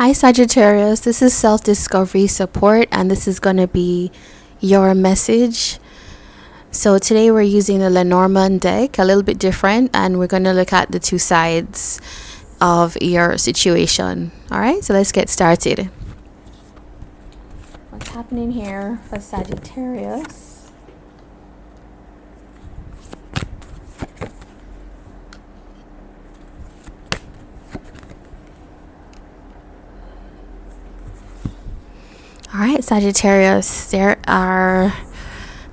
Hi Sagittarius, this is self-discovery support and this is going to be your message. So today we're using the Lenormand deck, a little bit different, and we're going to look at the two sides of your situation. Alright, so let's get started. What's happening here for Sagittarius? All right, Sagittarius,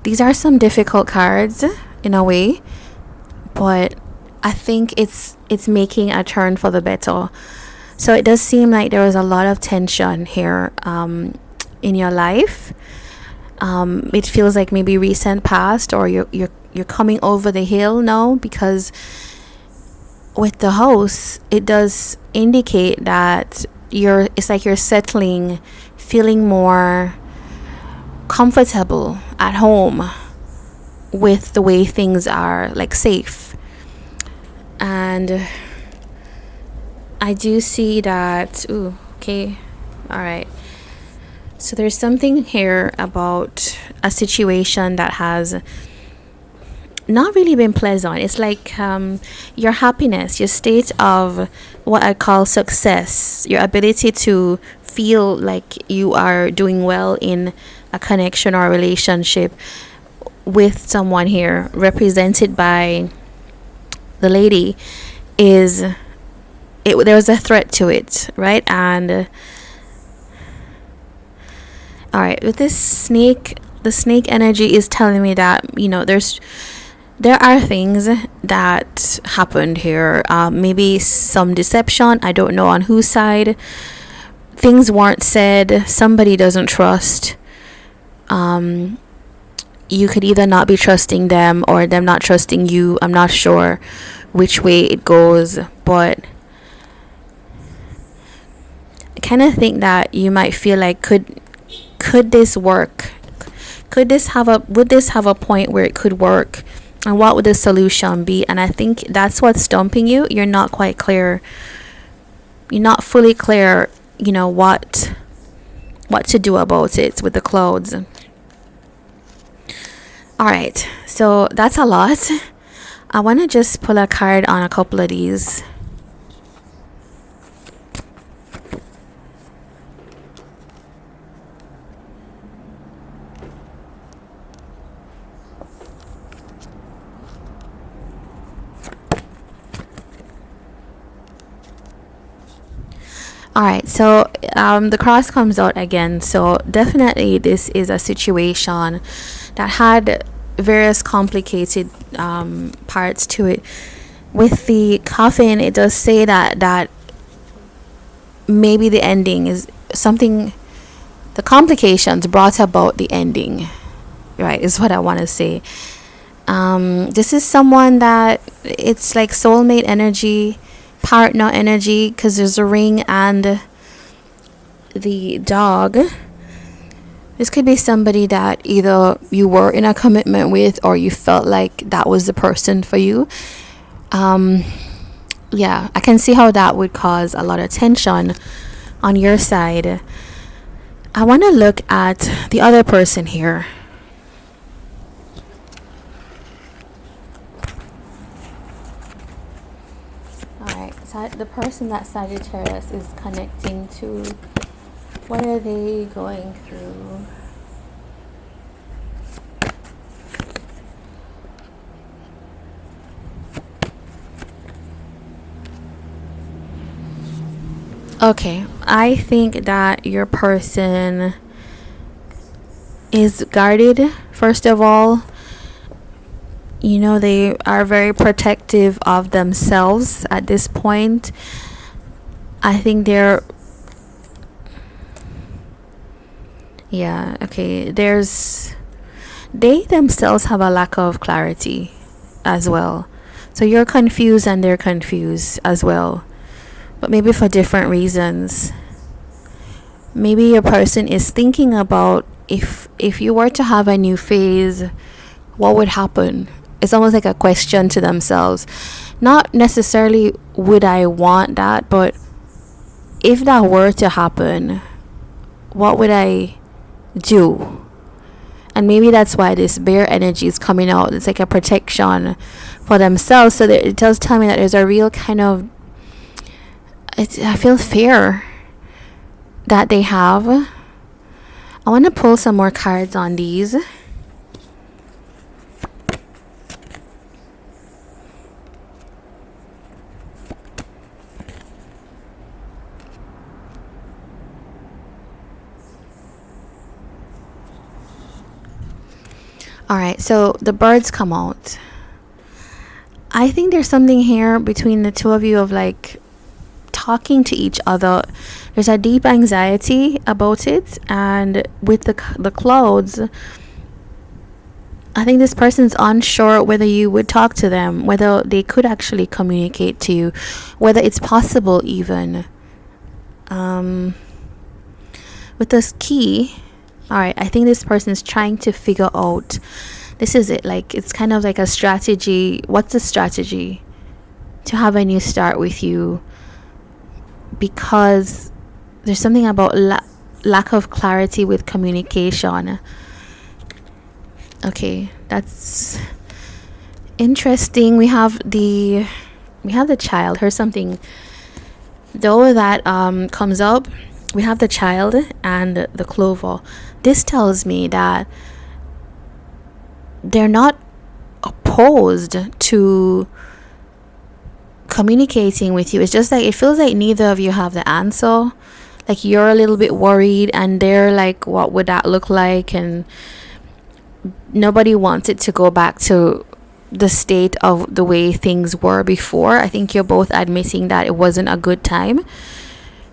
these are some difficult cards in a way, but I think it's making a turn for the better. So it does seem like there was a lot of tension here in your life. It feels like maybe recent past, or you're coming over the hill now, because with the house it does indicate that it's like you're settling, feeling more comfortable at home with the way things are, like safe. And I do see that. Ooh, okay, all right. So there's something here about a situation that has not really been pleasant. It's like your happiness, your state of what I call success, your ability to feel like you are doing well in a connection or a relationship with someone here, represented by the lady, there's a threat to it, right? And all right, with this snake, the snake energy is telling me that, there are things that happened here. Maybe some deception. I don't know on whose side. Things weren't said. Somebody doesn't trust. You could either not be trusting them or them not trusting you. I'm not sure which way it goes, but I kind of think that you might feel like, could this work? Would this have a point where it could work? And what would the solution be? And I think that's what's stumping you. You're not quite clear. You're not fully clear, what to do about it with the clouds. All right, so that's a lot. I want to just pull a card on a couple of these. All right, so the cross comes out again. So definitely this is a situation that had various complicated parts to it. With the coffin, it does say that maybe the ending is something, the complications brought about the ending, right, is what I want to say. This is someone that it's like soulmate energy, partner energy, because there's a ring and the dog. This could be somebody that either you were in a commitment with or you felt like that was the person for you. Yeah, I can see how that would cause a lot of tension on your side. I want to look at the other person here. The person that Sagittarius is connecting to, what are they going through? Okay, I think that your person is guarded, first of all. They are very protective of themselves at this point. I think they themselves have a lack of clarity as well. So you're confused and they're confused as well, but maybe for different reasons. Maybe your person is thinking about, if you were to have a new phase, what would happen? It's almost like a question to themselves. Not necessarily would I want that, but if that were to happen, what would I do? And maybe that's why this bear energy is coming out. It's like a protection for themselves. So that it does tell me that there's a real kind of, I feel fear that they have. I want to pull some more cards on these. Alright, so the birds come out. I think there's something here between the two of you of like talking to each other. There's a deep anxiety about it, and with the clouds, I think this person's unsure whether you would talk to them, whether they could actually communicate to you, whether it's possible even. With this key, alright, I think this person is trying to figure out, this is it, like it's kind of like a strategy. What's the strategy to have a new start with you? Because there's something about lack of clarity with communication. Okay, that's interesting. We have the child. Here's something though that comes up. We have the child and the clover. This tells me that they're not opposed to communicating with you. It's just like it feels like neither of you have the answer. Like you're a little bit worried and they're like, what would that look like? And nobody wants it to go back to the state of the way things were before. I think you're both admitting that it wasn't a good time.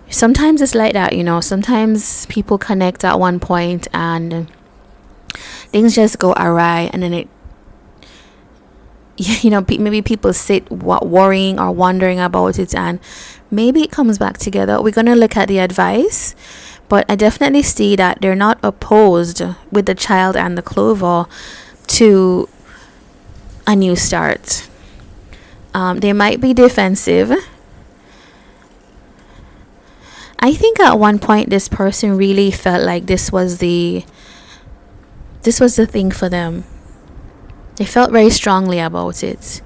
Sometimes it's like that, you know. Sometimes people connect at one point and things just go awry, and then it, you know, maybe people sit worrying or wondering about it, and maybe it comes back together. We're going to look at the advice, but I definitely see that they're not opposed with the child and the clover to a new start. They might be defensive. I think at one point this person really felt like this was the thing for them. They felt very strongly about it,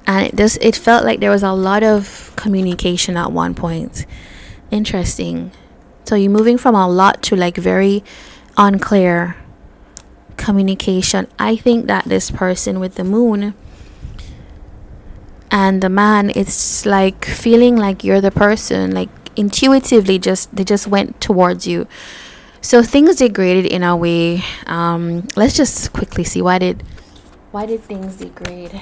and it felt like there was a lot of communication at one point. Interesting. So you're moving from a lot to like very unclear communication. I think that this person with the moon and the man, it's like feeling like you're the person, like intuitively they just went towards you. So things degraded in a way. Let's just quickly see why did things degrade.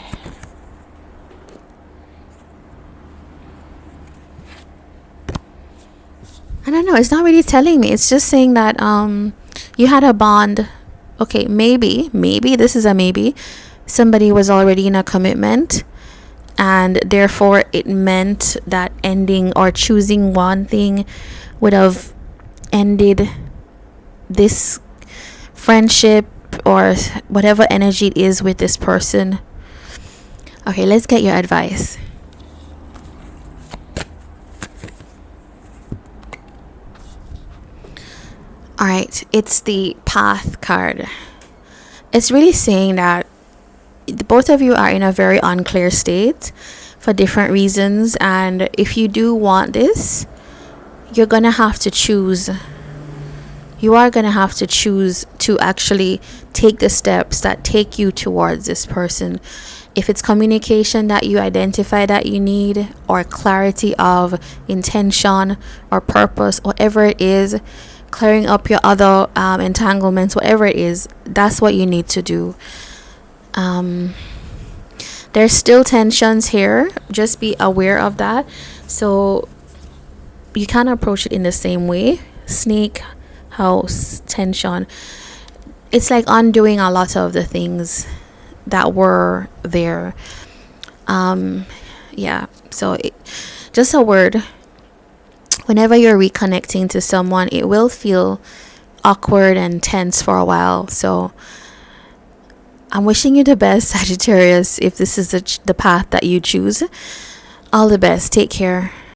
I don't know, it's not really telling me. It's just saying that you had a bond. Okay, maybe this is a maybe. Somebody was already in a commitment, and therefore it meant that ending or choosing one thing would have ended this friendship or whatever energy it is with this person. Okay, let's get your advice. All right, it's the Path card. It's really saying that both of you are in a very unclear state for different reasons, and if you do want this, you're gonna have to choose. You are gonna have to choose to actually take the steps that take you towards this person. If it's communication that you identify that you need, or clarity of intention or purpose, whatever it is, clearing up your other entanglements, whatever it is, that's what you need to do. There's still tensions here. Just be aware of that. So you can't approach it in the same way. Snake house tension. It's like undoing a lot of the things that were there. Yeah. So just a word. Whenever you're reconnecting to someone, it will feel awkward and tense for a while. So I'm wishing you the best, Sagittarius, if this is the path that you choose. All the best. Take care.